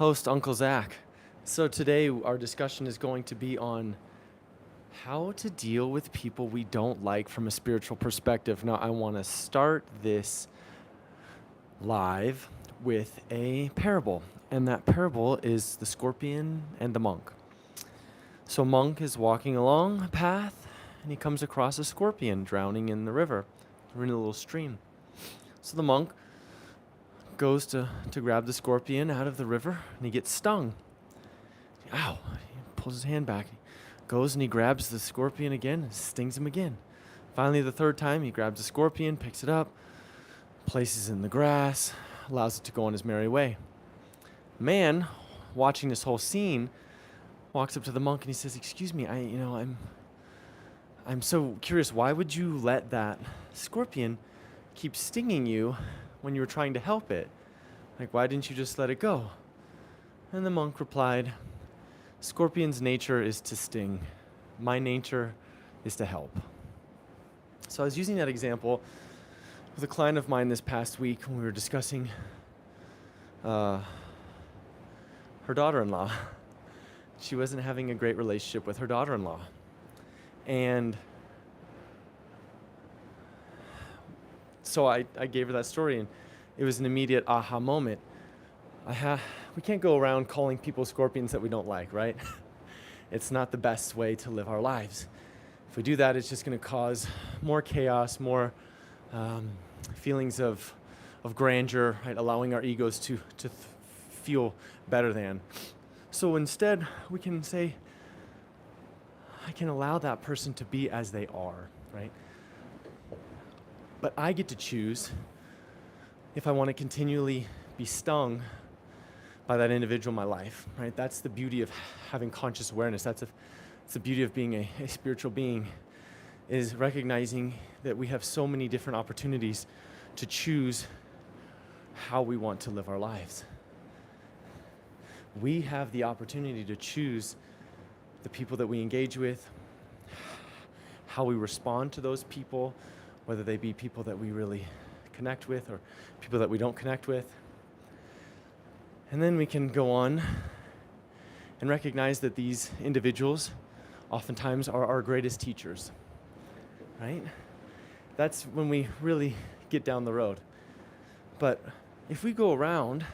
host, Uncle Zach. So today our discussion is going to be on how to deal with people we don't like from a spiritual perspective. Now, I want to start this live with a parable, and that parable is the scorpion and the monk. So monk is walking along a path, and he comes across a scorpion drowning in the river, or in a little stream. So the monk goes to grab the scorpion out of the river, and he gets stung. Ow! He pulls his hand back. He goes and he grabs the scorpion again and stings him again. Finally, the third time, he grabs the scorpion, picks it up, places it in the grass, allows it to go on his merry way. Man, watching this whole scene, walks up to the monk and he says, "Excuse me, I'm so curious. Why would you let that scorpion keep stinging you when you were trying to help it? Like, why didn't you just let it go?" And the monk replied, "Scorpion's nature is to sting. My nature is to help." So I was using that example with a client of mine this past week when we were discussing her daughter-in-law. She wasn't having a great relationship with her daughter-in-law. And so I gave her that story, and it was an immediate aha moment. We can't go around calling people scorpions that we don't like, right? It's not the best way to live our lives. If we do that, it's just going to cause more chaos, more feelings of grandeur, right? Allowing our egos to feel better than. So instead, we can say, I can allow that person to be as they are, right? But I get to choose if I want to continually be stung by that individual in my life, right? That's the beauty of having conscious awareness. That's the beauty of being a spiritual being, is recognizing that we have so many different opportunities to choose how we want to live our lives. We have the opportunity to choose the people that we engage with, how we respond to those people, whether they be people that we really connect with or people that we don't connect with. And then we can go on and recognize that these individuals oftentimes are our greatest teachers, right? That's when we really get down the road. But if we go around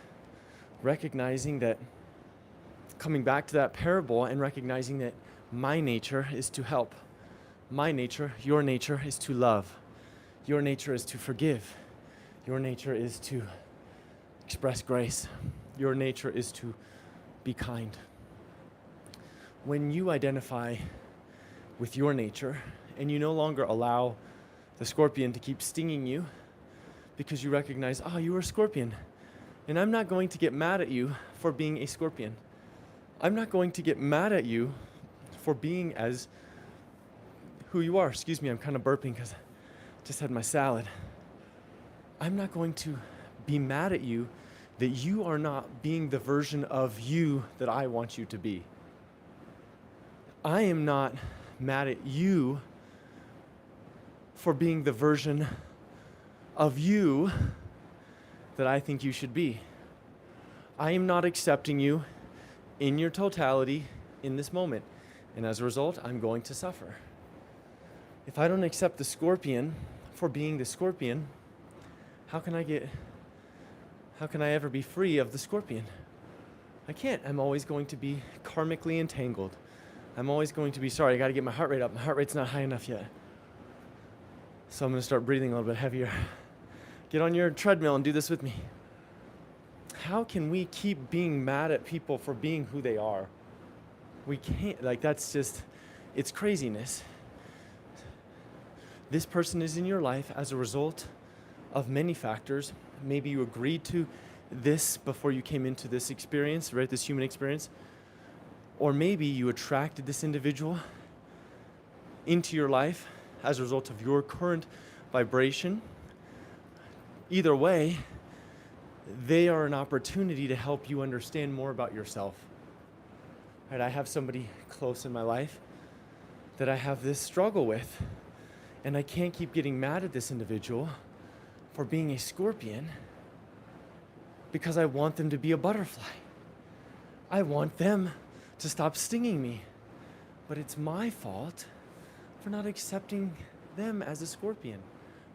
recognizing that, coming back to that parable and recognizing that my nature is to help, my nature, your nature is to love, your nature is to forgive, your nature is to express grace, your nature is to be kind. When you identify with your nature and you no longer allow the scorpion to keep stinging you because you recognize, you are a scorpion, and I'm not going to get mad at you for being a scorpion. I'm not going to get mad at you for being as who you are. Excuse me, I'm kind of burping because I just had my salad. I'm not going to be mad at you that you are not being the version of you that I want you to be. I am not mad at you for being the version of you that I think you should be. I am not accepting you in your totality in this moment. And as a result, I'm going to suffer. If I don't accept the scorpion for being the scorpion, how can I ever be free of the scorpion? I can't. I'm always going to be karmically entangled. I'm always going to be, sorry, I got to get my heart rate up. My heart rate's not high enough yet. So I'm going to start breathing a little bit heavier. Get on your treadmill and do this with me. How can we keep being mad at people for being who they are? We can't, that's just, it's craziness. This person is in your life as a result of many factors. Maybe you agreed to this before you came into this experience, right? This human experience. Or maybe you attracted this individual into your life as a result of your current vibration. Either way, they are an opportunity to help you understand more about yourself. Right? I have somebody close in my life that I have this struggle with, and I can't keep getting mad at this individual for being a scorpion because I want them to be a butterfly. I want them to stop stinging me. But it's my fault for not accepting them as a scorpion,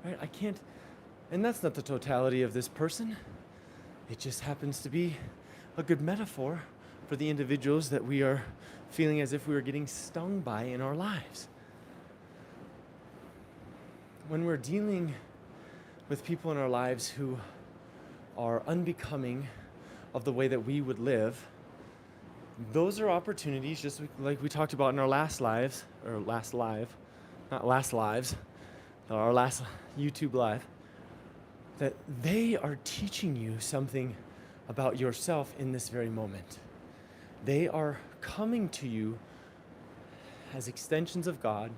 right? I can't, and that's not the totality of this person. It just happens to be a good metaphor for the individuals that we are feeling as if we were getting stung by in our lives. When we're dealing with people in our lives who are unbecoming of the way that we would live, those are opportunities, just like we talked about in our last lives, or last live, not last lives, our last YouTube live, that they are teaching you something about yourself in this very moment. They are coming to you as extensions of God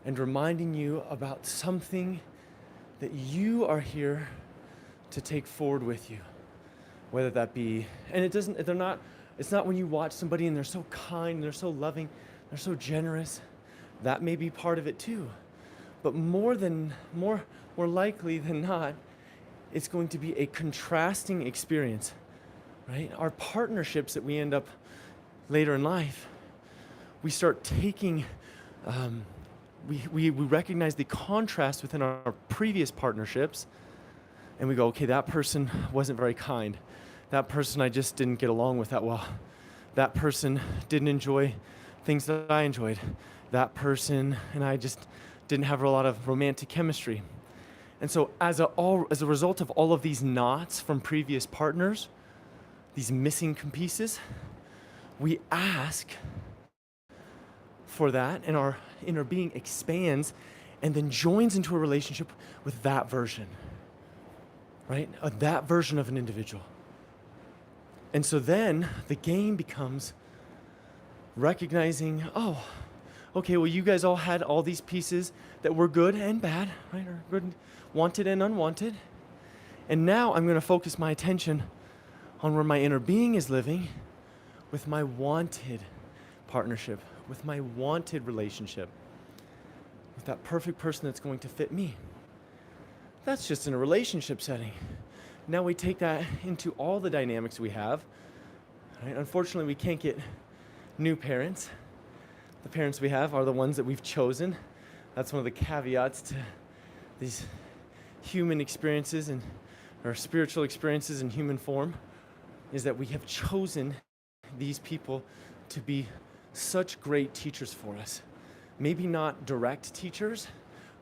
and reminding you about something that you are here to take forward with you. Whether that be, and it's not when you watch somebody and they're so kind, they're so loving, they're so generous. That may be part of it too. But more likely than not, it's going to be a contrasting experience, right? Our partnerships that we end up later in life, we start taking, we recognize the contrast within our previous partnerships, and we go, okay, that person wasn't very kind. That person I just didn't get along with that well. That person didn't enjoy things that I enjoyed. That person and I just didn't have a lot of romantic chemistry. And so as a result of all of these knots from previous partners, these missing pieces, we ask for that, and our inner being expands and then joins into a relationship with that version, right? That version of an individual. And so then the game becomes recognizing, oh, okay, well, you guys all had all these pieces that were good and bad, right? Or good, wanted and unwanted. And now I'm going to focus my attention on where my inner being is living with my wanted partnership, with my wanted relationship, with that perfect person that's going to fit me. That's just in a relationship setting. Now we take that into all the dynamics we have. Right? Unfortunately, we can't get new parents. The parents we have are the ones that we've chosen. That's one of the caveats to these human experiences or spiritual experiences in human form, is that we have chosen these people to be such great teachers for us. Maybe not direct teachers,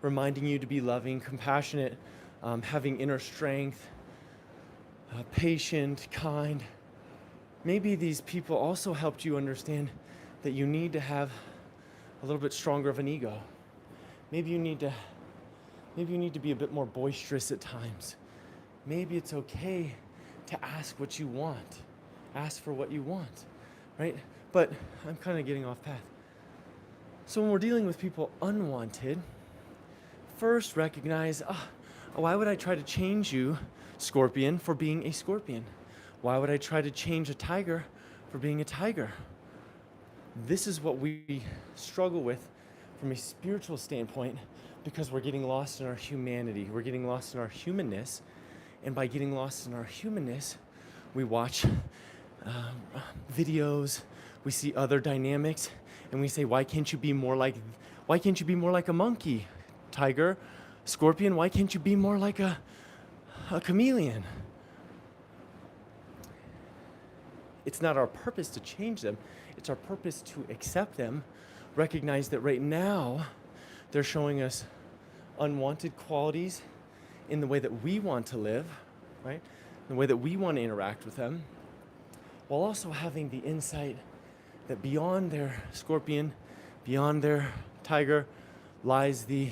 reminding you to be loving, compassionate, having inner strength, patient, kind. Maybe these people also helped you understand that you need to have a little bit stronger of an ego. Maybe you need to be a bit more boisterous at times. Maybe it's okay to ask what you want. Ask for what you want, right? But I'm kind of getting off path. So when we're dealing with people unwanted, first recognize, why would I try to change you, scorpion, for being a scorpion? Why would I try to change a tiger for being a tiger? This is what we struggle with from a spiritual standpoint, because we're getting lost in our humanity. We're getting lost in our humanness. And by getting lost in our humanness, we watch videos, we see other dynamics, and we say, why can't you be more like a monkey, tiger, scorpion? Why can't you be more like a chameleon? It's not our purpose to change them. It's our purpose to accept them, recognize that right now they're showing us unwanted qualities in the way that we want to live, right? The way that we want to interact with them, while also having the insight that beyond their scorpion, beyond their tiger, lies the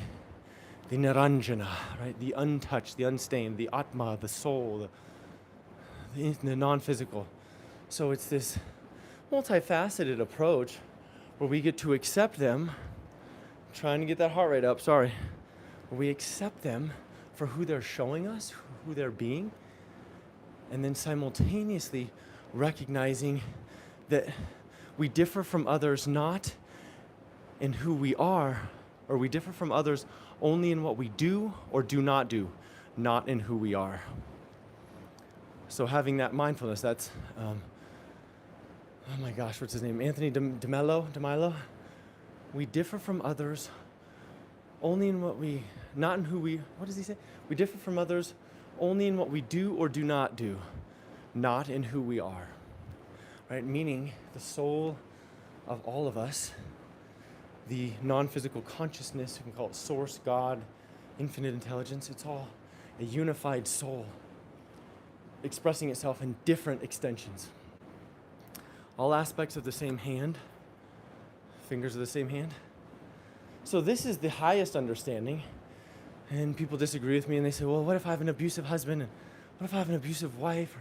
niranjana, right? The untouched, the unstained, the atma, the soul, the non-physical. So it's this multifaceted approach where we get to accept them, trying to get that heart rate up, sorry. Where we accept them for who they're showing us, who they're being, and then simultaneously recognizing that we differ from others not in who we are, or we differ from others only in what we do or do not do, not in who we are. So having that mindfulness, that's oh my gosh, what's his name? Anthony DeMilo. We differ from others only in what we, not in who we, what does he say? We differ from others only in what we do or do not do, not in who we are, right? Meaning the soul of all of us, the non-physical consciousness, we can call it source, God, infinite intelligence, it's all a unified soul expressing itself in different extensions. All aspects of the same hand, fingers of the same hand. So this is the highest understanding, and people disagree with me and they say, well, what if I have an abusive husband, and what if I have an abusive wife or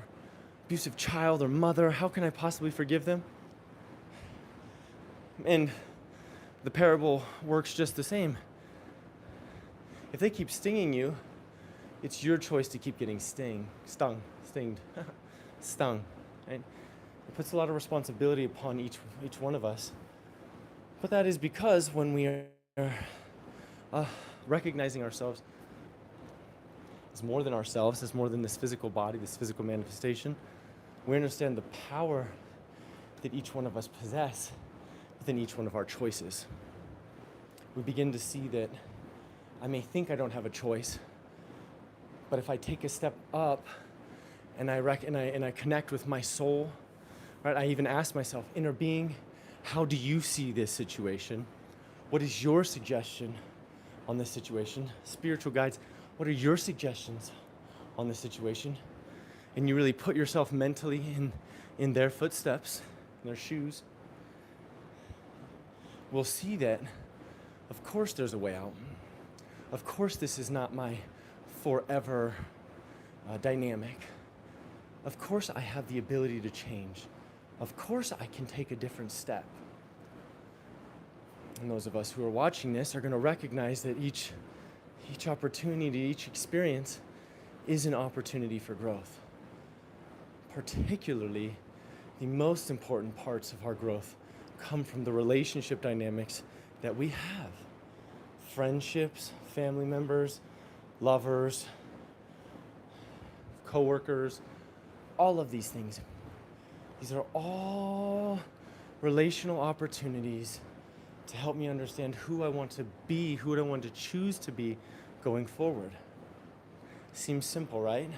abusive child or mother? How can I possibly forgive them? And the parable works just the same. If they keep stinging you, it's your choice to keep getting stung, right? It puts a lot of responsibility upon each one of us. But that is because when we are recognizing ourselves as more than ourselves, as more than this physical body, this physical manifestation, we understand the power that each one of us possess within each one of our choices. We begin to see that I may think I don't have a choice, but if I take a step up and I connect with my soul, right? I even ask myself, inner being, how do you see this situation? What is your suggestion on this situation? Spiritual guides, what are your suggestions on this situation? And you really put yourself mentally in their footsteps, in their shoes. We'll see that, of course, there's a way out. Of course, this is not my forever dynamic. Of course, I have the ability to change. Of course, I can take a different step. And those of us who are watching this are going to recognize that each opportunity, each experience is an opportunity for growth. Particularly, the most important parts of our growth come from the relationship dynamics that we have. Friendships, family members, lovers, coworkers, all of these things. These are all relational opportunities to help me understand who I want to be, who I want to choose to be going forward. Seems simple, right?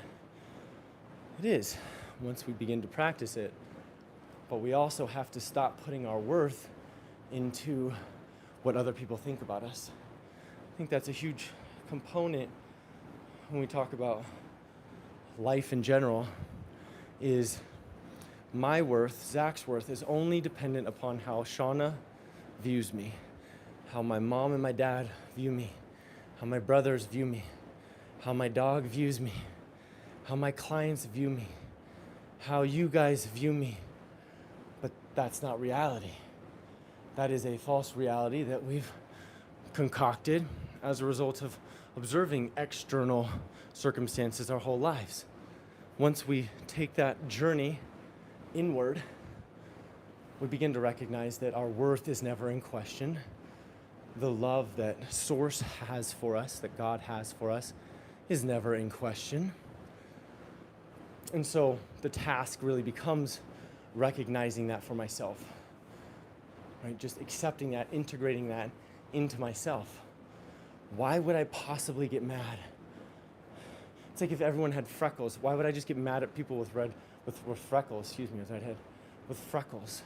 It is, once we begin to practice it. But we also have to stop putting our worth into what other people think about us. I think that's a huge component when we talk about life in general, is my worth, Zach's worth, is only dependent upon how Shauna views me, how my mom and my dad view me, how my brothers view me, how my dog views me, how my clients view me, how you guys view me. But that's not reality. That is a false reality that we've concocted as a result of observing external circumstances our whole lives. Once we take that journey inward, we begin to recognize that our worth is never in question. The love that Source has for us, that God has for us, is never in question. And so the task really becomes recognizing that for myself, right? Just accepting that, integrating that into myself. Why would I possibly get mad? It's like if everyone had freckles. Why would I just get mad at people with freckles? With freckles.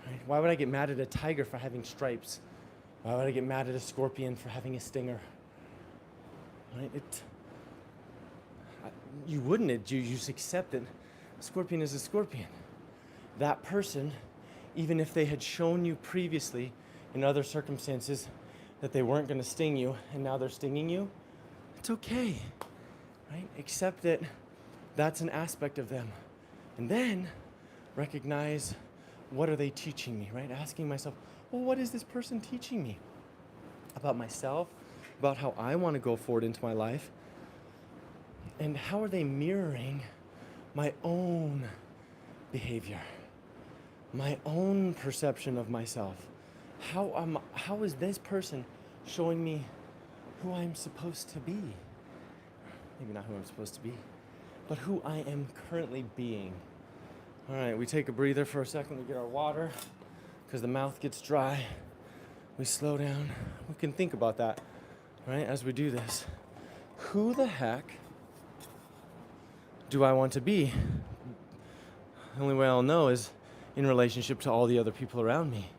Right? Why would I get mad at a tiger for having stripes? Why would I get mad at a scorpion for having a stinger? Right? You wouldn't. You just accept that a scorpion is a scorpion. That person, even if they had shown you previously in other circumstances that they weren't going to sting you, and now they're stinging you, it's okay, right? Accept that that's an aspect of them. And then recognize, what are they teaching me, right? Asking myself, well, what is this person teaching me about myself, about how I want to go forward into my life? And how are they mirroring my own behavior, my own perception of myself? How is this person showing me who I'm supposed to be? Maybe not who I'm supposed to be, but who I am currently being, All right, we take a breather for a second. We get our water because the mouth gets dry. We slow down. We can think about that, right, as we do this. Who the heck do I want to be? The only way I'll know is in relationship to all the other people around me.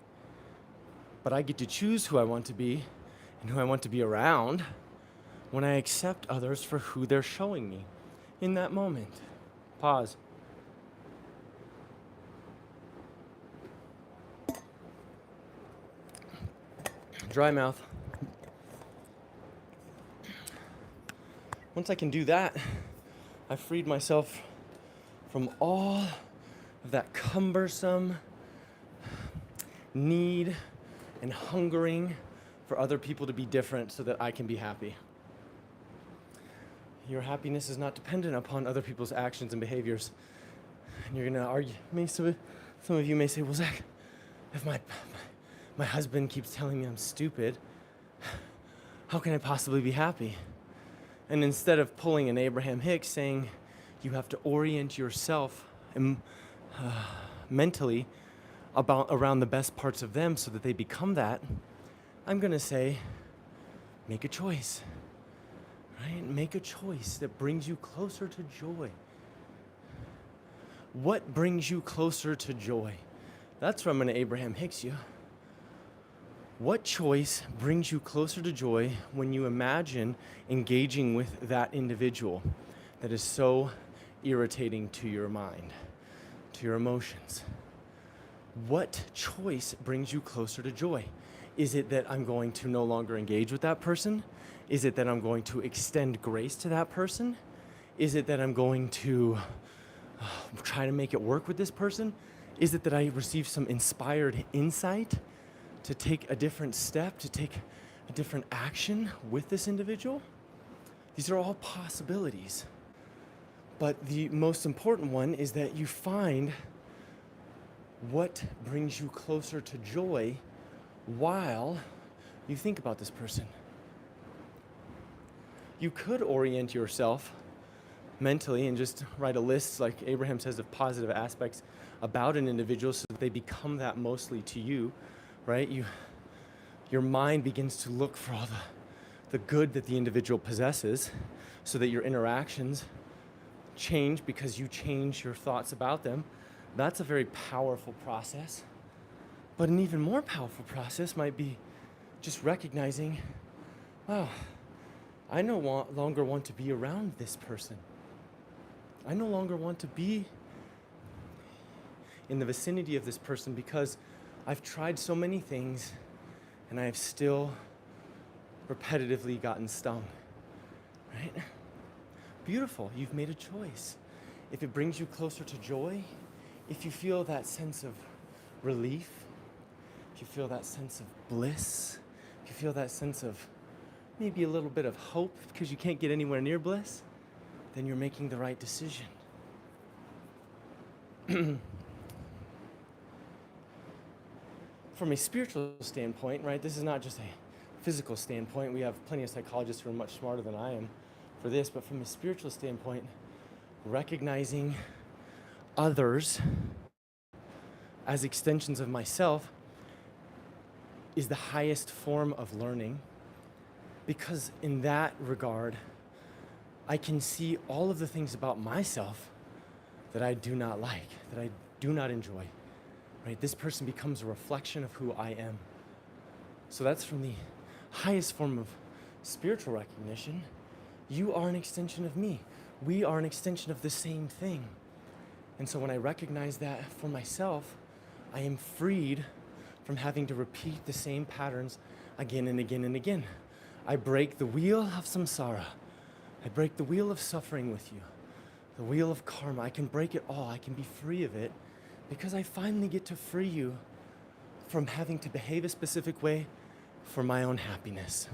But I get to choose who I want to be and who I want to be around when I accept others for who they're showing me in that moment. Pause. Dry mouth. Once I can do that, I've freed myself from all of that cumbersome need and hungering for other people to be different so that I can be happy. Your happiness is not dependent upon other people's actions and behaviors. And you're gonna argue, some of you may say, well, Zach, if my husband keeps telling me I'm stupid, how can I possibly be happy? And instead of pulling an Abraham Hicks saying you have to orient yourself mentally around the best parts of them so that they become that, I'm gonna say, make a choice, right? Make a choice that brings you closer to joy. What brings you closer to joy? That's where I'm gonna Abraham Hicks you. What choice brings you closer to joy when you imagine engaging with that individual that is so irritating to your mind, to your emotions? What choice brings you closer to joy? Is it that I'm going to no longer engage with that person? Is it that I'm going to extend grace to that person? Is it that I'm going to try to make it work with this person? Is it that I receive some inspired insight to take a different step, to take a different action with this individual? These are all possibilities. But the most important one is that you find what brings you closer to joy while you think about this person. You could orient yourself mentally and just write a list, like Abraham says, of positive aspects about an individual so that they become that mostly to you, right? Your mind begins to look for all the good that the individual possesses so that your interactions change because you change your thoughts about them. That's a very powerful process. But an even more powerful process might be just recognizing, wow, I no longer want to be around this person. I no longer want to be in the vicinity of this person because I've tried so many things and I have still repetitively gotten stung, right? Beautiful, you've made a choice. If it brings you closer to joy, if you feel that sense of relief, if you feel that sense of bliss, if you feel that sense of maybe a little bit of hope because you can't get anywhere near bliss, then you're making the right decision. From a spiritual standpoint, right, this is not just a physical standpoint. We have plenty of psychologists who are much smarter than I am for this, but from a spiritual standpoint, recognizing others as extensions of myself is the highest form of learning, because in that regard, I can see all of the things about myself that I do not like, that I do not enjoy, right? This person becomes a reflection of who I am. So that's from the highest form of spiritual recognition. You are an extension of me. We are an extension of the same thing. And so when I recognize that for myself, I am freed from having to repeat the same patterns again and again and again. I break the wheel of samsara. I break the wheel of suffering with you, the wheel of karma. I can break it all. I can be free of it because I finally get to free you from having to behave a specific way for my own happiness.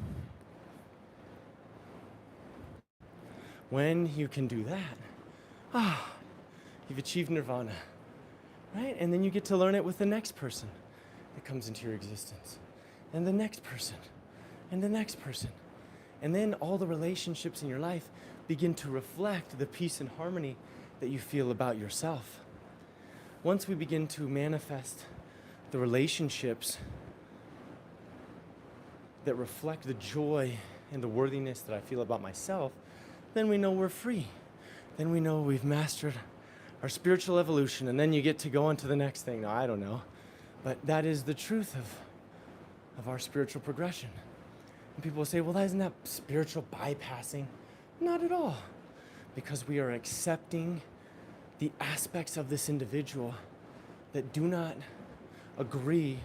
When you can do that, you've achieved nirvana, right? And then you get to learn it with the next person that comes into your existence, and the next person, and the next person. And then all the relationships in your life begin to reflect the peace and harmony that you feel about yourself. once we begin to manifest the relationships that reflect the joy and the worthiness that I feel about myself, then we know we're free. Then we know we've mastered our spiritual evolution, and then you get to go on to the next thing. Now, I don't know, but that is the truth of our spiritual progression. And people will say, well, isn't that spiritual bypassing? Not at all, because we are accepting the aspects of this individual that do not agree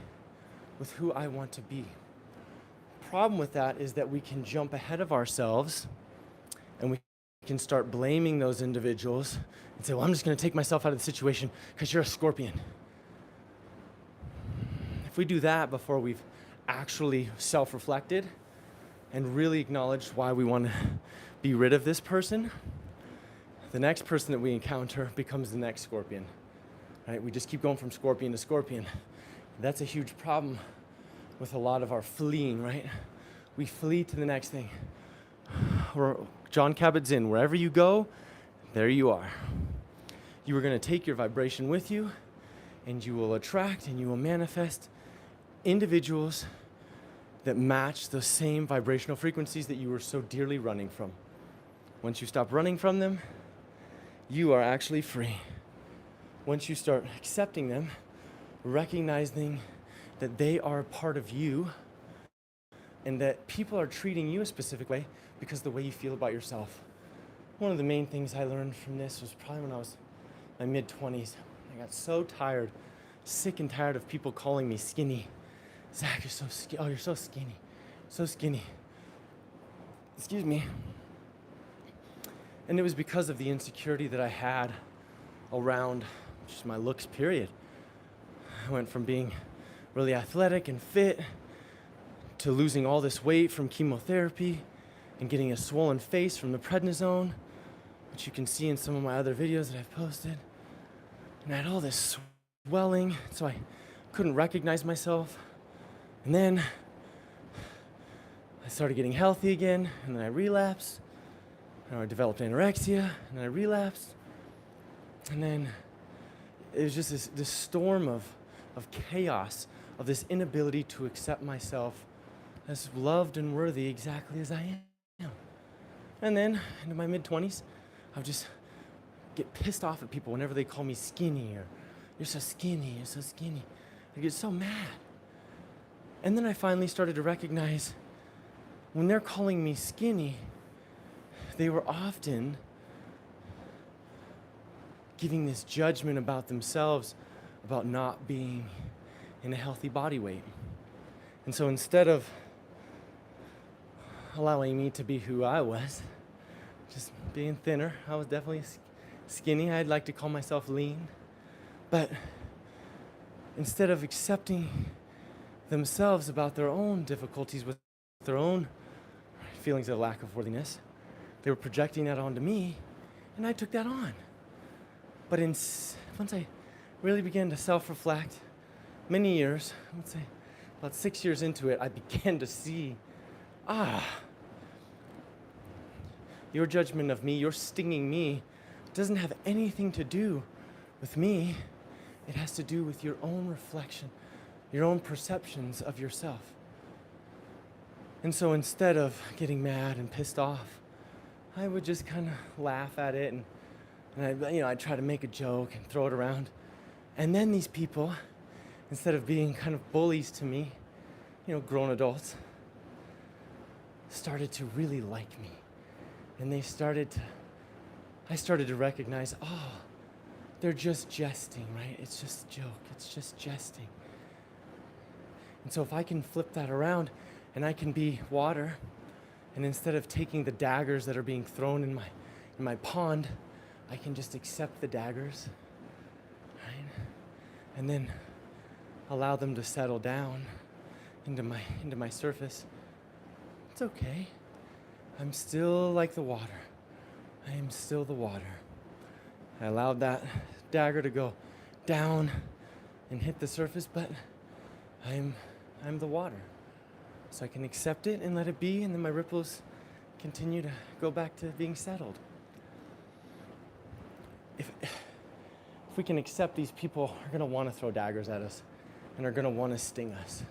with who I want to be. Problem with that is that we can jump ahead of ourselves and we can start blaming those individuals and say, well, I'm just going to take myself out of the situation because you're a Scorpion. If we do that before we've actually self-reflected and really acknowledged why we want to be rid of this person, the next person that we encounter becomes the next Scorpion. Right? We just keep going from Scorpion to Scorpion. That's a huge problem with a lot of our fleeing, right? We flee to the next thing. John Kabat-Zinn, wherever you go, there you are. You are going to take your vibration with you, and you will attract and you will manifest individuals that match those same vibrational frequencies that you were so dearly running from. Once you stop running from them, you are actually free. Once you start accepting them, recognizing that they are a part of you and that people are treating you a specific way because of the way you feel about yourself. One of the main things I learned from this was probably when I was in my mid-20s. I got so tired, sick and tired of people calling me skinny. Zach, you're so skinny. Oh, you're so skinny. So skinny. Excuse me. And it was because of the insecurity that I had around just my looks, period. I went from being really athletic and fit to losing all this weight from chemotherapy and getting a swollen face from the prednisone, which you can see in some of my other videos that I've posted. And I had all this swelling, so I couldn't recognize myself. And then I started getting healthy again, and then I relapsed. And I developed anorexia, and then I relapsed. And then it was just this storm of chaos, of this inability to accept myself as loved and worthy exactly as I am. And then, into my mid-20s, I would just get pissed off at people whenever they call me skinny, or you're so skinny, you're so skinny. I get so mad. And then I finally started to recognize when they're calling me skinny, they were often giving this judgment about themselves, about not being in a healthy body weight. And so instead of allowing me to be who I was, just being thinner, I was definitely skinny. I'd like to call myself lean. But instead of accepting themselves about their own difficulties with their own feelings of lack of worthiness, they were projecting that onto me, and I took that on. But once I really began to self-reflect, many years, let's say about 6 years into it, I began to see, your judgment of me, your stinging me, doesn't have anything to do with me. It has to do with your own reflection, your own perceptions of yourself. And so instead of getting mad and pissed off, I would just kind of laugh at it, and I'd try to make a joke and throw it around. And then these people, instead of being kind of bullies to me, grown adults, started to really like me. And I started to recognize, they're just jesting, right? It's just a joke, it's just jesting. And so if I can flip that around and I can be water, and instead of taking the daggers that are being thrown in my pond, I can just accept the daggers, right? And then allow them to settle down into my surface. It's okay. I'm still like the water. I am still the water. I allowed that dagger to go down and hit the surface, but I'm the water. So I can accept it and let it be, and then my ripples continue to go back to being settled. If we can accept these people are going to want to throw daggers at us and are going to want to sting us,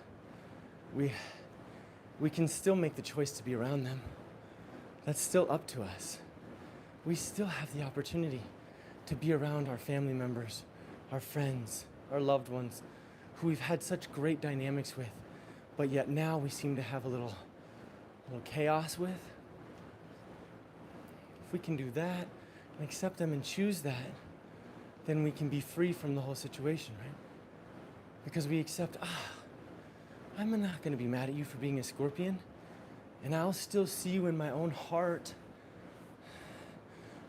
we can still make the choice to be around them. That's still up to us. We still have the opportunity to be around our family members, our friends, our loved ones, who we've had such great dynamics with, but yet now we seem to have a little chaos with. If we can do that and accept them and choose that, then we can be free from the whole situation, right? Because we accept, I'm not going to be mad at you for being a scorpion, and I'll still see you in my own heart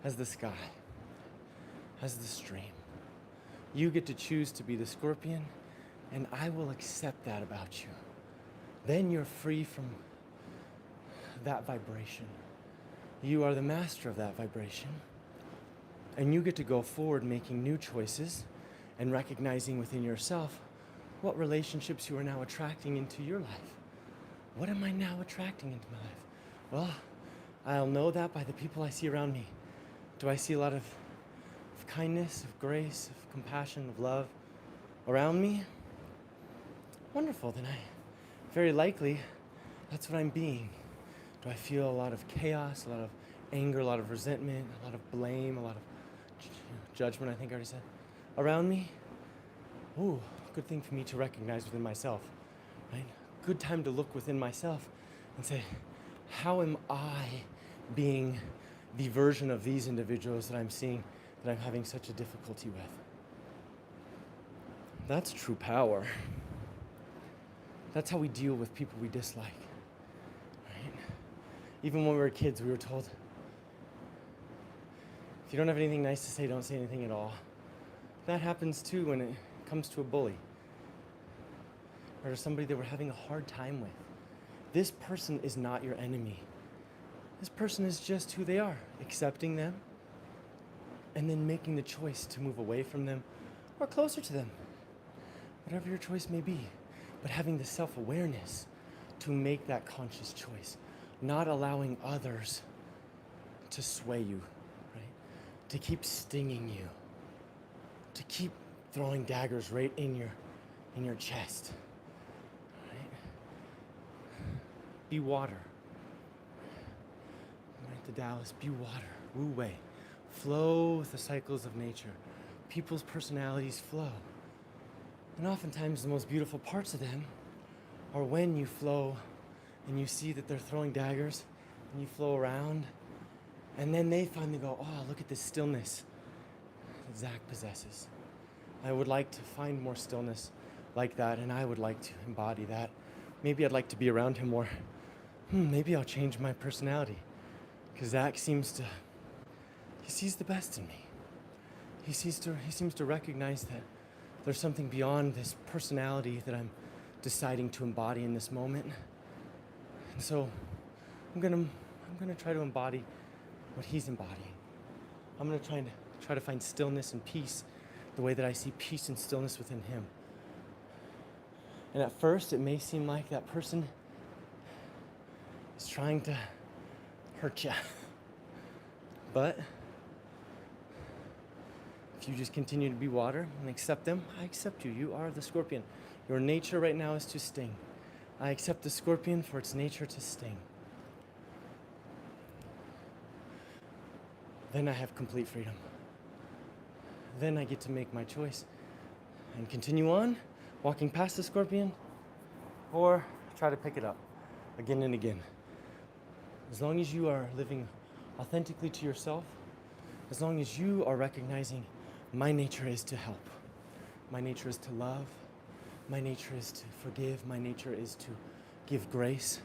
as the sky, as the stream. You get to choose to be the scorpion, and I will accept that about you. Then you're free from that vibration. You are the master of that vibration, and you get to go forward making new choices and recognizing within yourself what relationships you are now attracting into your life. What am I now attracting into my life? Well, I'll know that by the people I see around me. Do I see a lot of kindness, of grace, of compassion, of love around me? Wonderful, then very likely that's what I'm being. Do I feel a lot of chaos, a lot of anger, a lot of resentment, a lot of blame, a lot of judgment, I think I already said, around me? Ooh, good thing for me to recognize within myself, right? Good time to look within myself and say, how am I being the version of these individuals that I'm seeing that I'm having such a difficulty with? That's true power. That's how we deal with people we dislike, right? Even when we were kids, we were told, if you don't have anything nice to say, don't say anything at all. That happens too when it comes to a bully or to somebody that we're having a hard time with. This person is not your enemy. This person is just who they are, accepting them, and then making the choice to move away from them or closer to them, whatever your choice may be. But having the self-awareness to make that conscious choice, not allowing others to sway you, right? To keep stinging you, to keep throwing daggers right in your chest, right? Be water. Right to Dallas, be water, Wu Wei. Flow with the cycles of nature. People's personalities flow. And oftentimes the most beautiful parts of them are when you flow and you see that they're throwing daggers and you flow around, and then they finally go, oh, look at this stillness that Zach possesses. I would like to find more stillness like that, and I would like to embody that. Maybe I'd like to be around him more. Maybe I'll change my personality, because Zach he sees the best in me. He seems to recognize that there's something beyond this personality that I'm deciding to embody in this moment. And so I'm gonna try to embody what he's embodying. I'm gonna try to find stillness and peace the way that I see peace and stillness within him. And at first it may seem like that person is trying to hurt you. But if you just continue to be water and accept them, I accept you. You are the scorpion. Your nature right now is to sting. I accept the scorpion for its nature to sting. Then I have complete freedom. Then I get to make my choice and continue on, walking past the scorpion, or try to pick it up again and again. As long as you are living authentically to yourself, as long as you are recognizing my nature is to help, my nature is to love, my nature is to forgive, my nature is to give grace.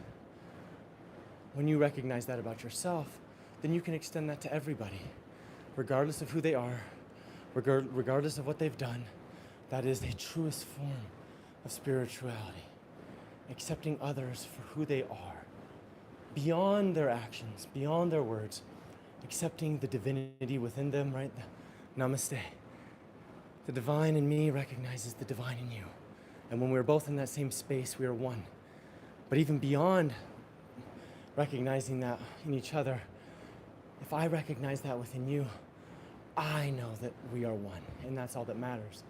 When you recognize that about yourself, then you can extend that to everybody, regardless of who they are, regardless of what they've done. That is the truest form of spirituality, accepting others for who they are, beyond their actions, beyond their words, accepting the divinity within them, right? Namaste. The divine in me recognizes the divine in you. And when we're both in that same space, we are one. But even beyond recognizing that in each other, if I recognize that within you, I know that we are one, and that's all that matters.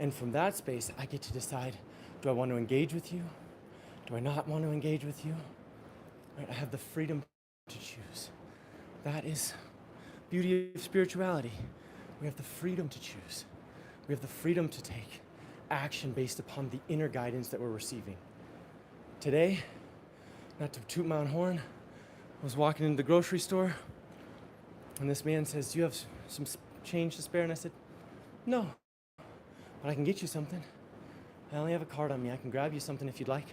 And from that space, I get to decide, do I want to engage with you? Do I not want to engage with you? Right? I have the freedom to choose. That is beauty of spirituality. We have the freedom to choose. We have the freedom to take action based upon the inner guidance that we're receiving. Today, not to toot my own horn, I was walking into the grocery store, and this man says, do you have some change to spare? And I said, no, but I can get you something. I only have a card on me. I can grab you something if you'd like.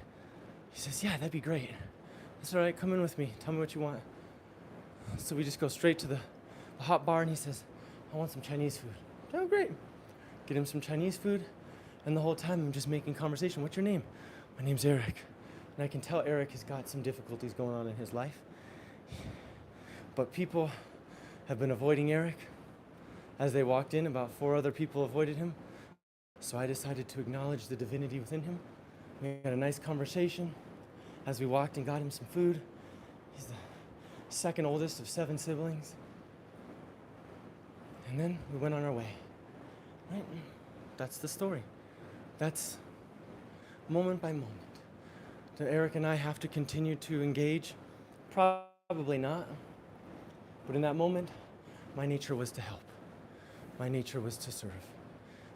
He says, yeah, that'd be great. That's all right, come in with me. Tell me what you want. So we just go straight to the hot bar, and he says, I want some Chinese food. Oh, great. Get him some Chinese food, and the whole time I'm just making conversation. What's your name? My name's Eric. And I can tell Eric has got some difficulties going on in his life. But people have been avoiding Eric. As they walked in, about 4 other people avoided him. So I decided to acknowledge the divinity within him. We had a nice conversation as we walked and got him some food. He's the second oldest of 7 siblings. And then we went on our way. Right? That's the story. That's moment by moment. Do Eric and I have to continue to engage? Probably not. But in that moment, my nature was to help. My nature was to serve.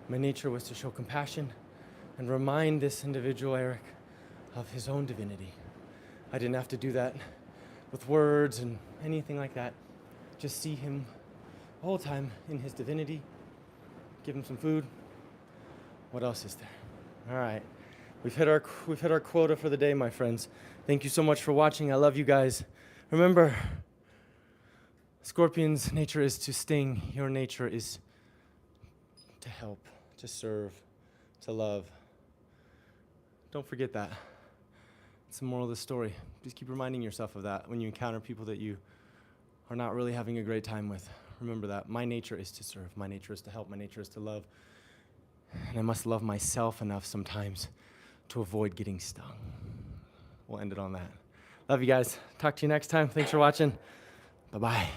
My nature was to show compassion and remind this individual, Eric, of his own divinity. I didn't have to do that with words and anything like that. Just see him the whole time in his divinity, give him some food. What else is there? All right. We've hit our quota for the day, my friends. Thank you so much for watching. I love you guys. Remember, Scorpion's nature is to sting. Your nature is to help, to serve, to love. Don't forget that. It's the moral of the story. Just keep reminding yourself of that when you encounter people that you are not really having a great time with. Remember that. My nature is to serve. My nature is to help. My nature is to love. And I must love myself enough sometimes to avoid getting stung. We'll end it on that. Love you guys. Talk to you next time. Thanks for watching. Bye-bye.